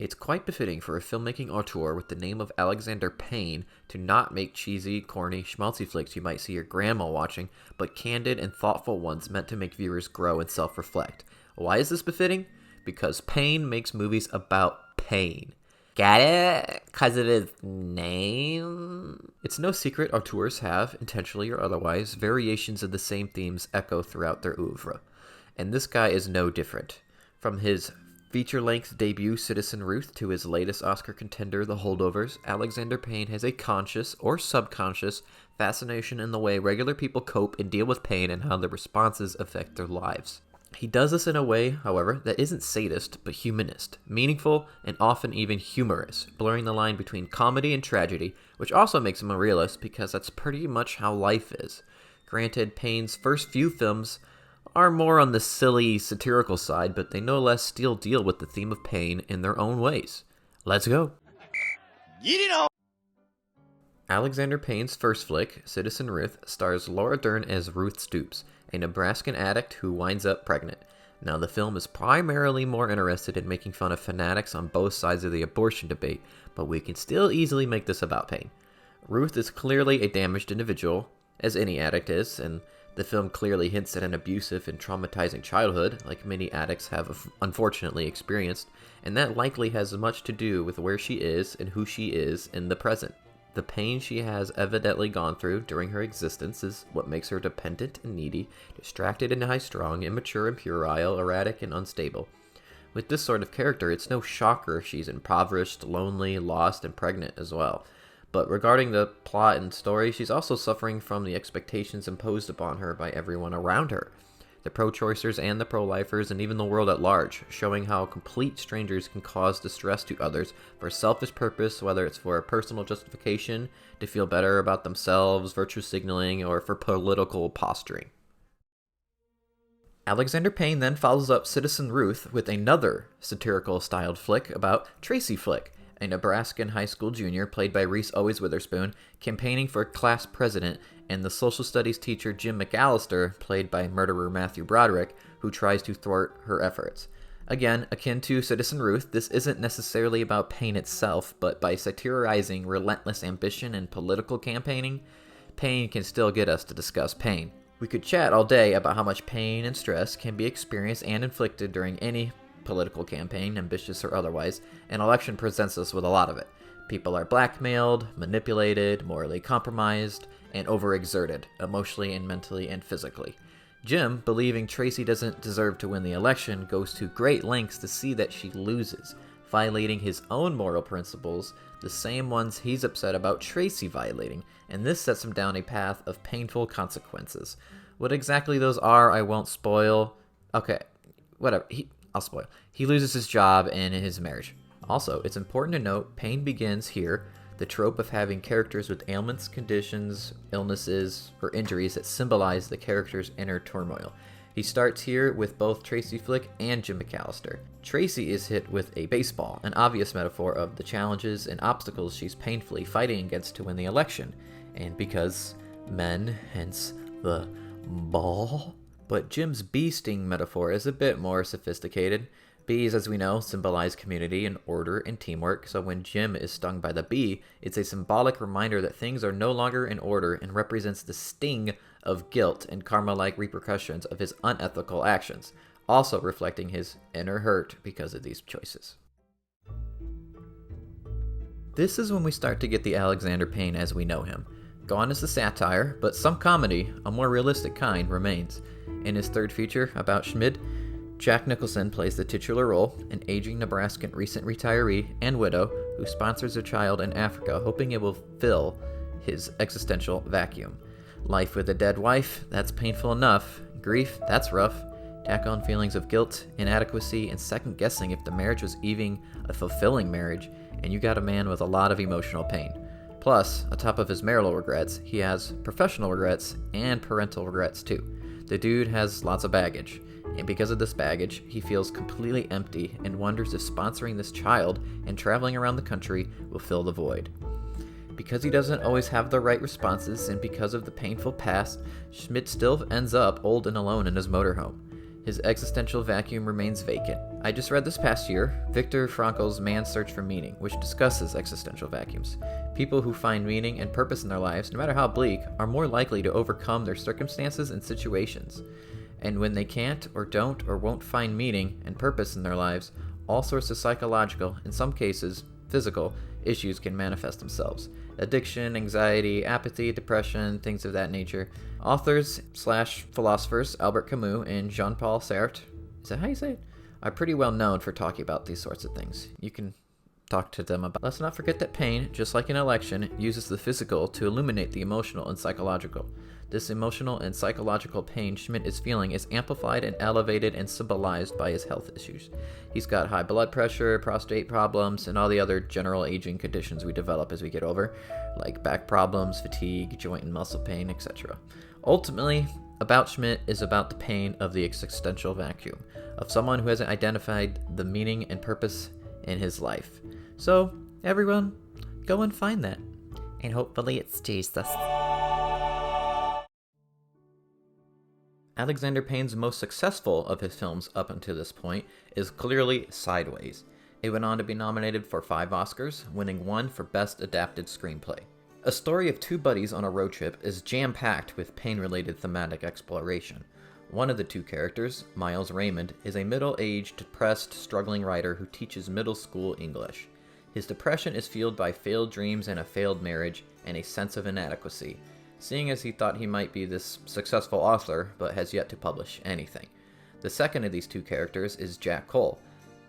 It's quite befitting for a filmmaking auteur with the name of Alexander Payne to not make cheesy, corny, schmaltzy flicks you might see your grandma watching, but candid and thoughtful ones meant to make viewers grow and self-reflect. Why is this befitting? Because Payne makes movies about pain. Get it? Because of his name? It's no secret auteurs have, intentionally or otherwise, variations of the same themes echo throughout their oeuvre. And this guy is no different. From his feature-length debut Citizen Ruth to his latest Oscar contender The Holdovers, Alexander Payne has a conscious or subconscious fascination in the way regular people cope and deal with pain and how the responses affect their lives. He does this in a way, however, that isn't sadist, but humanist, meaningful, and often even humorous, blurring the line between comedy and tragedy, which also makes him a realist because that's pretty much how life is. Granted, Payne's first few films are more on the silly, satirical side, but they no less still deal with the theme of pain in their own ways. Let's go! Alexander Payne's first flick, Citizen Ruth, stars Laura Dern as Ruth Stoops, a Nebraskan addict who winds up pregnant. Now, the film is primarily more interested in making fun of fanatics on both sides of the abortion debate, but we can still easily make this about Payne. Ruth is clearly a damaged individual, as any addict is, and the film clearly hints at an abusive and traumatizing childhood, like many addicts have unfortunately experienced, and that likely has much to do with where she is and who she is in the present. The pain she has evidently gone through during her existence is what makes her dependent and needy, distracted and high-strung, immature and puerile, erratic and unstable. With this sort of character, it's no shocker she's impoverished, lonely, lost, and pregnant as well. But regarding the plot and story, she's also suffering from the expectations imposed upon her by everyone around her. The pro-choicers and the pro-lifers, and even the world at large, showing how complete strangers can cause distress to others for a selfish purpose, whether it's for a personal justification, to feel better about themselves, virtue signaling, or for political posturing. Alexander Payne then follows up Citizen Ruth with another satirical-styled flick about Tracy Flick, a Nebraskan high school junior played by Reese Always Witherspoon, campaigning for class president, and the social studies teacher Jim McAllister, played by murderer Matthew Broderick, who tries to thwart her efforts. Again, akin to Citizen Ruth, this isn't necessarily about Payne itself, but by satirizing relentless ambition and political campaigning, Payne can still get us to discuss pain. We could chat all day about how much pain and stress can be experienced and inflicted during any political campaign, ambitious or otherwise, and election presents us with a lot of it. People are blackmailed, manipulated, morally compromised, and overexerted, emotionally and mentally and physically. Jim, believing Tracy doesn't deserve to win the election, goes to great lengths to see that she loses, violating his own moral principles, the same ones he's upset about Tracy violating, and this sets him down a path of painful consequences. What exactly those are, I won't spoil. Okay, whatever. I'll spoil. He loses his job and his marriage. Also, it's important to note, Payne begins here the trope of having characters with ailments, conditions, illnesses, or injuries that symbolize the character's inner turmoil. He starts here with both Tracy Flick and Jim McAllister. Tracy is hit with a baseball, an obvious metaphor of the challenges and obstacles she's painfully fighting against to win the election. And because men, hence the ball. But Jim's bee sting metaphor is a bit more sophisticated. Bees, as we know, symbolize community and order and teamwork, so when Jim is stung by the bee, it's a symbolic reminder that things are no longer in order and represents the sting of guilt and karma-like repercussions of his unethical actions, also reflecting his inner hurt because of these choices. This is when we start to get the Alexander Payne as we know him. Gone is the satire, but some comedy, a more realistic kind, remains. In his third feature, About Schmid, Jack Nicholson plays the titular role, an aging Nebraskan recent retiree and widow who sponsors a child in Africa, hoping it will fill his existential vacuum. Life with a dead wife, that's painful enough. Grief, that's rough. Tack on feelings of guilt, inadequacy, and second-guessing if the marriage was even a fulfilling marriage, and you got a man with a lot of emotional pain. Plus, on top of his marital regrets, he has professional regrets and parental regrets too. The dude has lots of baggage, and because of this baggage, he feels completely empty and wonders if sponsoring this child and traveling around the country will fill the void. Because he doesn't always have the right responses, and because of the painful past, Schmidt still ends up old and alone in his motorhome. His existential vacuum remains vacant. I just read this past year Viktor Frankl's Man's Search for Meaning, which discusses existential vacuums. People who find meaning and purpose in their lives, no matter how bleak, are more likely to overcome their circumstances and situations. And when they can't, or don't, or won't find meaning and purpose in their lives, all sorts of psychological, in some cases physical, issues can manifest themselves. Addiction, anxiety, apathy, depression, things of that nature. Authors/philosophers Albert Camus and Jean-Paul Sartre, is that how you say it? Are pretty well known for talking about these sorts of things. You can talk to them about. Let's not forget that pain, just like an election, uses the physical to illuminate the emotional and psychological. This emotional and psychological pain Schmidt is feeling is amplified and elevated and symbolized by his health issues. He's got high blood pressure, prostate problems, and all the other general aging conditions we develop as we get older, like back problems, fatigue, joint and muscle pain, etc. Ultimately, About Schmidt is about the pain of the existential vacuum, of someone who hasn't identified the meaning and purpose in his life. So, everyone, go and find that. And hopefully it's Jesus. Alexander Payne's most successful of his films up until this point is clearly Sideways. It went on to be nominated for 5 Oscars, winning 1 for Best Adapted Screenplay. A story of 2 buddies on a road trip is jam-packed with pain-related thematic exploration. One of the 2 characters, Miles Raymond, is a middle-aged, depressed, struggling writer who teaches middle school English. His depression is fueled by failed dreams and a failed marriage, and a sense of inadequacy, seeing as he thought he might be this successful author, but has yet to publish anything. The second of these 2 characters is Jack Cole.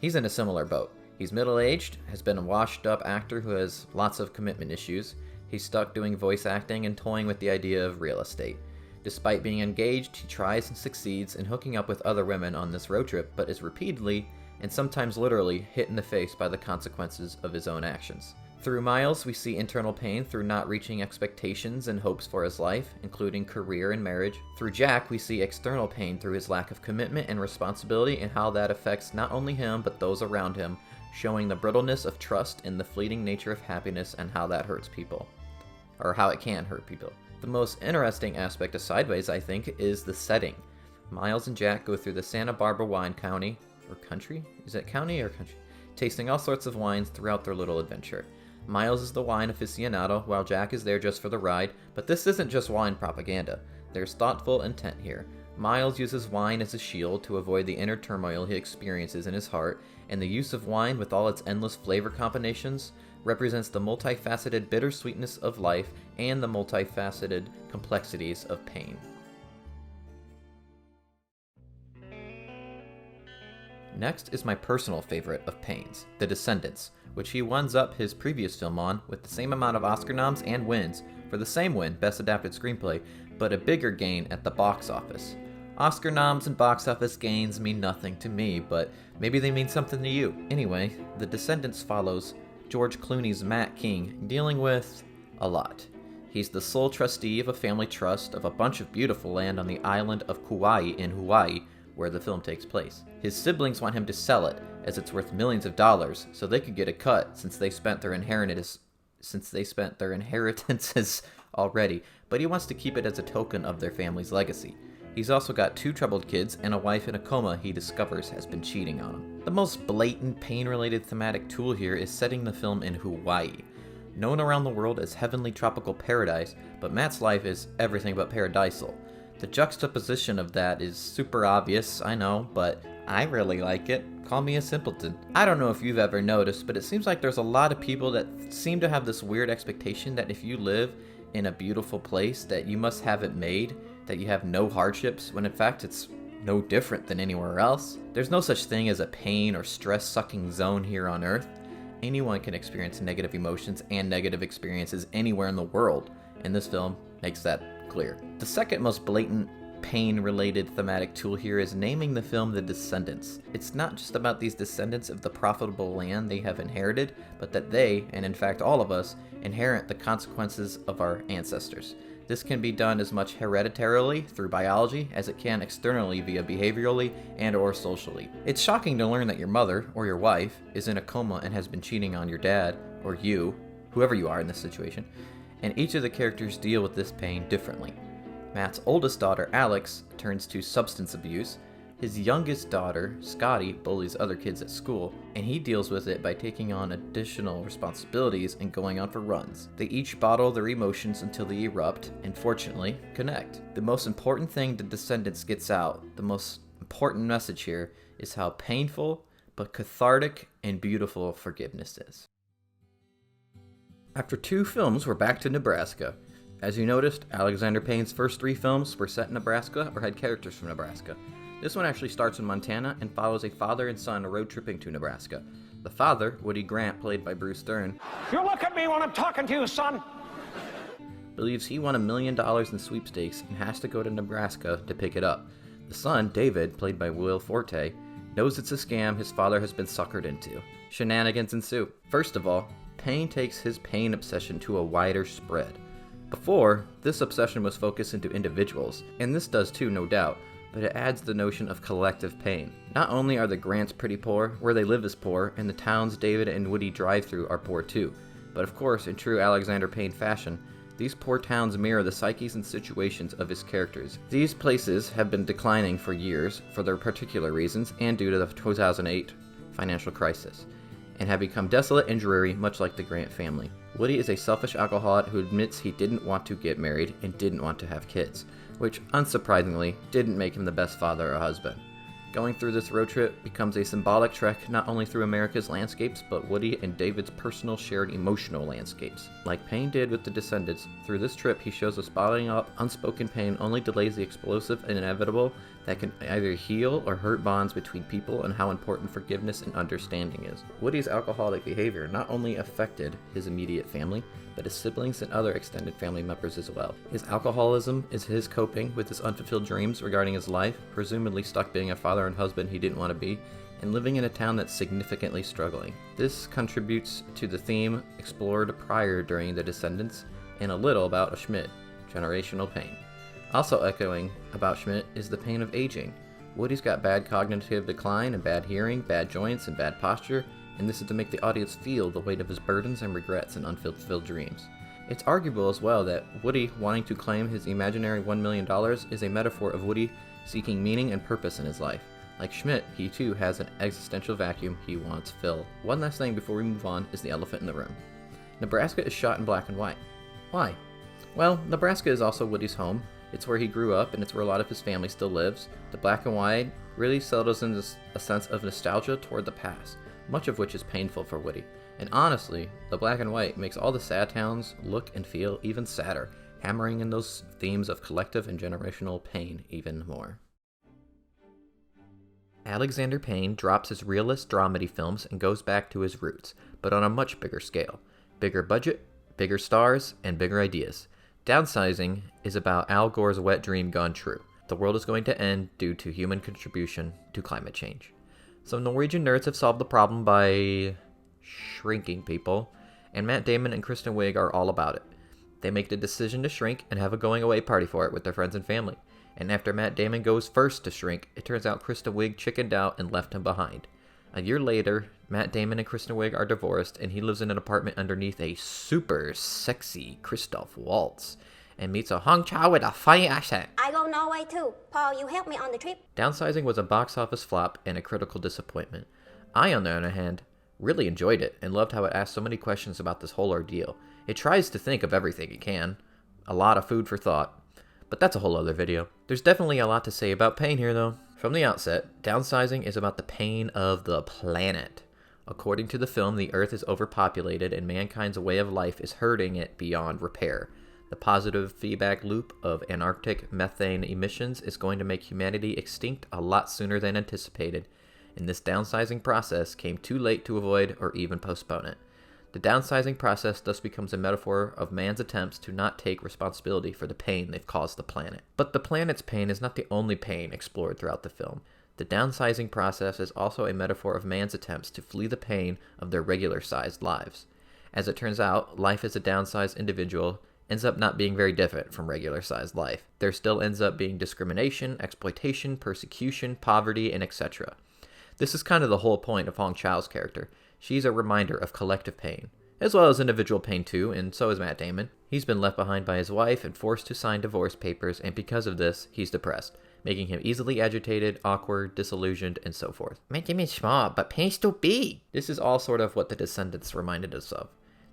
He's in a similar boat. He's middle-aged, has been a washed-up actor who has lots of commitment issues. He's stuck doing voice acting and toying with the idea of real estate. Despite being engaged, he tries and succeeds in hooking up with other women on this road trip, but is repeatedly, and sometimes literally, hit in the face by the consequences of his own actions. Through Miles, we see internal pain through not reaching expectations and hopes for his life, including career and marriage. Through Jack, we see external pain through his lack of commitment and responsibility and how that affects not only him, but those around him, showing the brittleness of trust and the fleeting nature of happiness and how that hurts people. Or how it can hurt people. The most interesting aspect of Sideways, I think, is the setting. Miles and Jack go through the Santa Barbara wine county, or country? Is it county or country? Tasting all sorts of wines throughout their little adventure. Miles is the wine aficionado, while Jack is there just for the ride, but this isn't just wine propaganda. There's thoughtful intent here. Miles uses wine as a shield to avoid the inner turmoil he experiences in his heart, and the use of wine with all its endless flavor combinations represents the multifaceted bittersweetness of life and the multifaceted complexities of pain. Next is my personal favorite of Payne's, The Descendants, which he ones up his previous film on with the same amount of Oscar noms and wins, for the same win, Best Adapted Screenplay, but a bigger gain at the box office. Oscar noms and box office gains mean nothing to me, but maybe they mean something to you. Anyway, The Descendants follows George Clooney's Matt King dealing with a lot. He's the sole trustee of a family trust of a bunch of beautiful land on the island of Kauai in Hawaii, where the film takes place. His siblings want him to sell it, as it's worth millions of dollars, so they could get a cut since they spent their inheritances already, but he wants to keep it as a token of their family's legacy. He's also got 2 troubled kids and a wife in a coma he discovers has been cheating on him. The most blatant pain-related thematic tool here is setting the film in Hawaii. Known around the world as heavenly tropical paradise, but Matt's life is everything but paradisal. The juxtaposition of that is super obvious, I know, but I really like it. Call me a simpleton. I don't know if you've ever noticed, but it seems like there's a lot of people that seem to have this weird expectation that if you live in a beautiful place, that you must have it made, that you have no hardships, when in fact it's no different than anywhere else. There's no such thing as a pain or stress-sucking zone here on Earth. Anyone can experience negative emotions and negative experiences anywhere in the world, and this film makes that clear. The second most blatant pain-related thematic tool here is naming the film The Descendants. It's not just about these descendants of the profitable land they have inherited, but that they, and in fact all of us, inherit the consequences of our ancestors. This can be done as much hereditarily through biology as it can externally via behaviorally and or socially. It's shocking to learn that your mother, or your wife, is in a coma and has been cheating on your dad, or you, whoever you are in this situation, and each of the characters deal with this pain differently. Matt's oldest daughter, Alex, turns to substance abuse. His youngest daughter, Scotty, bullies other kids at school, and he deals with it by taking on additional responsibilities and going on for runs. They each bottle their emotions until they erupt and, fortunately, connect. The most important thing the Descendants gets out, the most important message here, is how painful but cathartic and beautiful forgiveness is. After 2 films, we're back to Nebraska. As you noticed, Alexander Payne's first 3 films were set in Nebraska or had characters from Nebraska. This one actually starts in Montana and follows a father and son road tripping to Nebraska. The father, Woody Grant, played by Bruce Dern, You look at me when I'm talking to you, son! believes he won $1 million in sweepstakes and has to go to Nebraska to pick it up. The son, David, played by Will Forte, knows it's a scam his father has been suckered into. Shenanigans ensue. First of all, Payne takes his pain obsession to a wider spread. Before, this obsession was focused into individuals, and this does too, no doubt, but it adds the notion of collective pain. Not only are the Grants pretty poor, where they live is poor, and the towns David and Woody drive through are poor too. But of course, in true Alexander Payne fashion, these poor towns mirror the psyches and situations of his characters. These places have been declining for years for their particular reasons and due to the 2008 financial crisis, and have become desolate and dreary, much like the Grant family. Woody is a selfish alcoholic who admits he didn't want to get married and didn't want to have kids, which, unsurprisingly, didn't make him the best father or husband. Going through this road trip becomes a symbolic trek not only through America's landscapes, but Woody and David's personal shared emotional landscapes. Like Payne did with the Descendants, through this trip he shows us bottling up unspoken pain only delays the explosive and inevitable that can either heal or hurt bonds between people, and how important forgiveness and understanding is. Woody's alcoholic behavior not only affected his immediate family, but his siblings and other extended family members as well. His alcoholism is his coping with his unfulfilled dreams regarding his life, presumably stuck being a father and husband he didn't want to be, and living in a town that's significantly struggling. This contributes to the theme explored prior during The Descendants, and a little about Schmidt, generational pain. Also echoing about Schmidt is the pain of aging. Woody's got bad cognitive decline and bad hearing, bad joints, and bad posture, and this is to make the audience feel the weight of his burdens and regrets and unfulfilled dreams. It's arguable as well that Woody wanting to claim his imaginary $1 million is a metaphor of Woody seeking meaning and purpose in his life. Like Schmidt, he too has an existential vacuum he wants filled. One last thing before we move on is the elephant in the room. Nebraska is shot in black and white. Why? Well, Nebraska is also Woody's home. It's where he grew up, and it's where a lot of his family still lives. The black and white really settles in a sense of nostalgia toward the past, much of which is painful for Woody. And honestly, the black and white makes all the sad towns look and feel even sadder, hammering in those themes of collective and generational pain even more. Alexander Payne drops his realist dramedy films and goes back to his roots, but on a much bigger scale. Bigger budget, bigger stars, and bigger ideas. Downsizing is about Al Gore's wet dream gone true. The world is going to end due to human contribution to climate change. Some Norwegian nerds have solved the problem by shrinking people, and Matt Damon and Kristen Wiig are all about it. They make the decision to shrink and have a going away party for it with their friends and family. And after Matt Damon goes first to shrink, it turns out Kristen Wiig chickened out and left him behind. A year later, Matt Damon and Kristen Wiig are divorced, and he lives in an apartment underneath a super sexy Christoph Waltz and meets a Hong Chow with a funny accent. I go Norway too. Paul, you help me on the trip. Downsizing was a box office flop and a critical disappointment. I, on the other hand, really enjoyed it and loved how it asked so many questions about this whole ordeal. It tries to think of everything it can. A lot of food for thought. But that's a whole other video. There's definitely a lot to say about Payne here though. From the outset, Downsizing is about the pain of the planet. According to the film, the Earth is overpopulated and mankind's way of life is hurting it beyond repair. The positive feedback loop of Antarctic methane emissions is going to make humanity extinct a lot sooner than anticipated, and this downsizing process came too late to avoid or even postpone it. The downsizing process thus becomes a metaphor of man's attempts to not take responsibility for the pain they've caused the planet. But the planet's pain is not the only pain explored throughout the film. The downsizing process is also a metaphor of man's attempts to flee the pain of their regular-sized lives. As it turns out, life as a downsized individual ends up not being very different from regular-sized life. There still ends up being discrimination, exploitation, persecution, poverty, and etc. This is kind of the whole point of Hong Chau's character. She's a reminder of collective pain, as well as individual pain too, and so is Matt Damon. He's been left behind by his wife and forced to sign divorce papers, and because of this, he's depressed. making him easily agitated, awkward, disillusioned, and so forth. Making me small, but pain's too big. This is all sort of what the Descendants reminded us of.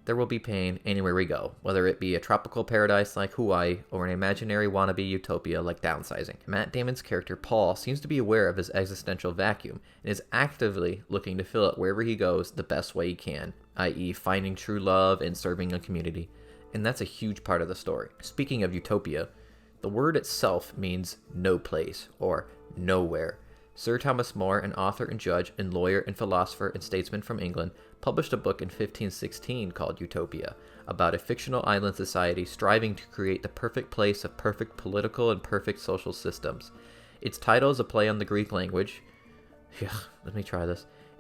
There will be pain anywhere we go, whether it be a tropical paradise like Hawaii or an imaginary wannabe utopia like Downsizing. Matt Damon's character Paul seems to be aware of his existential vacuum and is actively looking to fill it wherever he goes the best way he can, i.e. finding true love and serving a community. And that's a huge part of the story. Speaking of utopia, the word itself means no place or nowhere. Sir Thomas More, an author and judge and lawyer and philosopher and statesman from England, published a book in 1516 called Utopia, about a fictional island society striving to create the perfect place of perfect political and perfect social systems. Its title is a play on the Greek language,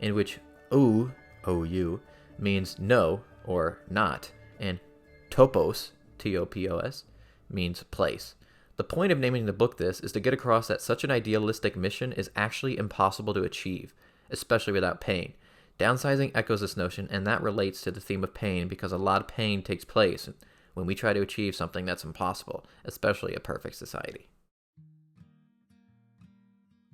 in which O-U, means no or not, and topos, T-O-P-O-S, means place. The point of naming the book this is to get across that such an idealistic mission is actually impossible to achieve, especially without pain. Downsizing echoes this notion, and that relates to the theme of pain because a lot of pain takes place when we try to achieve something that's impossible, especially a perfect society.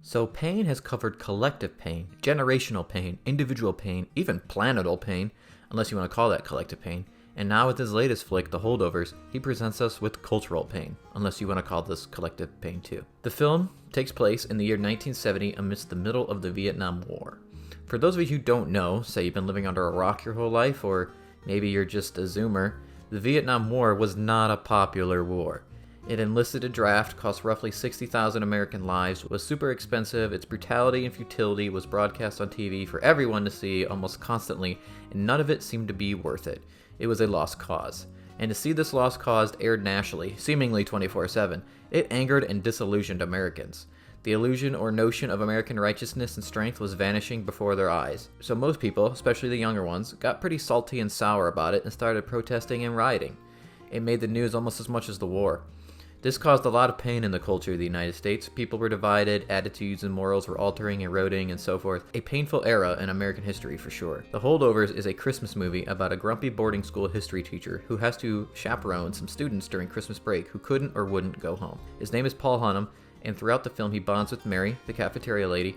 So pain has covered collective pain, generational pain, individual pain, even planetal pain, unless you want to call that collective pain. And now with his latest flick, The Holdovers, he presents us with cultural pain, unless you want to call this collective pain too. The film takes place in the year 1970 amidst the middle of the Vietnam War. For those of you who don't know, say you've been living under a rock your whole life, or maybe you're just a zoomer, the Vietnam War was not a popular war. It enlisted a draft, cost roughly 60,000 American lives, was super expensive, its brutality and futility was broadcast on TV for everyone to see almost constantly, and none of it seemed to be worth it. It was a lost cause. And to see this lost cause aired nationally, seemingly 24/7, it angered and disillusioned Americans. The illusion or notion of American righteousness and strength was vanishing before their eyes. So most people, especially the younger ones, got pretty salty and sour about it and started protesting and rioting. It made the news almost as much as the war. This caused a lot of pain in the culture of the United States. People were divided, attitudes and morals were altering, eroding, and so forth. A painful era in American history for sure. The Holdovers is a Christmas movie about a grumpy boarding school history teacher who has to chaperone some students during Christmas break who couldn't or wouldn't go home. His name is Paul Hunnam, and throughout the film he bonds with Mary, the cafeteria lady,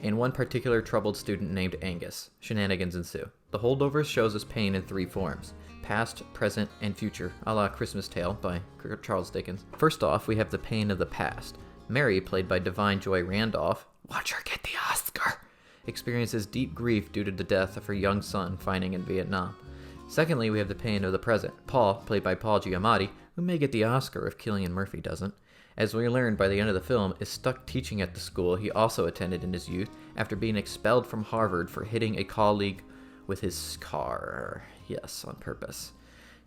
and one particular troubled student named Angus. Shenanigans ensue. The Holdovers shows us pain in three forms: past, present, and future, a la Christmas Tale by Charles Dickens. First off, we have the pain of the past. Mary, played by Divine Joy Randolph, watch her get the Oscar, experiences deep grief due to the death of her young son fighting in Vietnam. Secondly, we have the pain of the present. Paul, played by Paul Giamatti, who may get the Oscar if Cillian Murphy doesn't, as we learn by the end of the film, is stuck teaching at the school he also attended in his youth after being expelled from Harvard for hitting a colleague with his car. Yes, on purpose.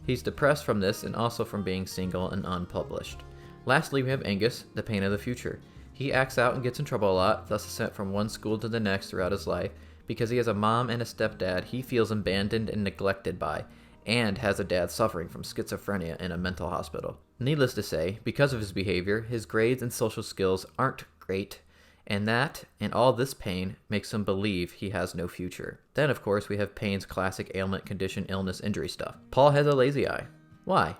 He's depressed from this and also from being single and unpublished. Lastly, we have Angus, the pain of the future. He acts out and gets in trouble a lot, thus is sent from one school to the next throughout his life. Because he has a mom and a stepdad he feels abandoned and neglected by, and has a dad suffering from schizophrenia in a mental hospital. Needless to say, because of his behavior, his grades and social skills aren't great, and that, and all this pain, makes him believe he has no future. Then, of course, we have Payne's classic ailment, condition, illness, injury stuff. Paul has a lazy eye. Why?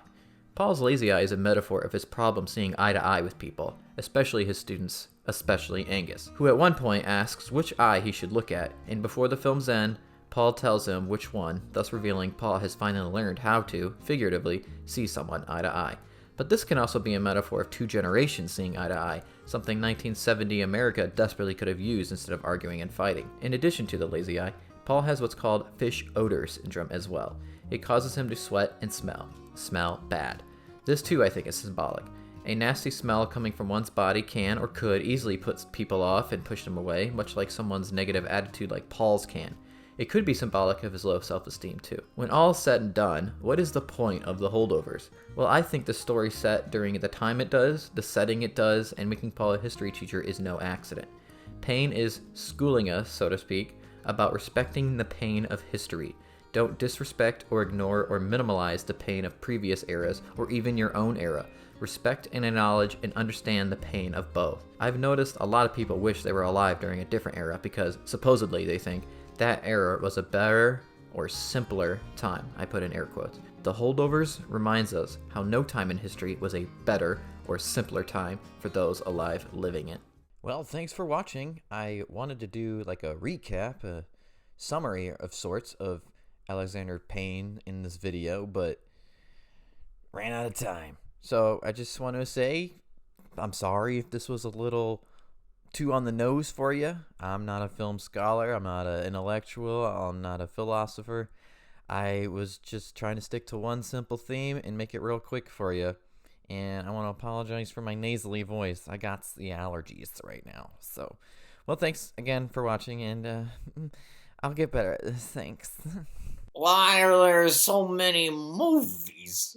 Paul's lazy eye is a metaphor of his problem seeing eye to eye with people, especially his students, especially Angus, who at one point asks which eye he should look at, and before the film's end, Paul tells him which one, thus revealing Paul has finally learned how to, figuratively, see someone eye to eye. But this can also be a metaphor of two generations seeing eye to eye, something 1970 America desperately could have used instead of arguing and fighting. In addition to the lazy eye, Paul has what's called fish odor syndrome as well. It causes him to sweat and smell bad. This too, I think, is symbolic. A nasty smell coming from one's body can or could easily put people off and push them away, much like someone's negative attitude like Paul's can. It could be symbolic of his low self-esteem too. When all is said and done, what is the point of The Holdovers? Well, I think the story set during the time it does, the setting it does, and making Paul a history teacher is no accident. Payne is schooling us, so to speak, about respecting the pain of history. Don't disrespect or ignore or minimize the pain of previous eras or even your own era. Respect and acknowledge and understand the pain of both. I've noticed a lot of people wish they were alive during a different era because supposedly they think that era was a better or simpler time. I put in air quotes. The Holdovers reminds us how no time in history was a better or simpler time for those alive living it. Well, thanks for watching. I wanted to do like a recap, a summary of sorts of Alexander Payne in this video, but ran out of time. So I just want to say I'm sorry if this was a little too on the nose for you. I'm not a film scholar. I'm not an intellectual. I'm not a philosopher. I was just trying to stick to one simple theme and make it real quick for you. And I want to apologize for my nasally voice. I got the allergies right now. So, well, thanks again for watching, and I'll get better at this. Thanks. Why are there so many movies?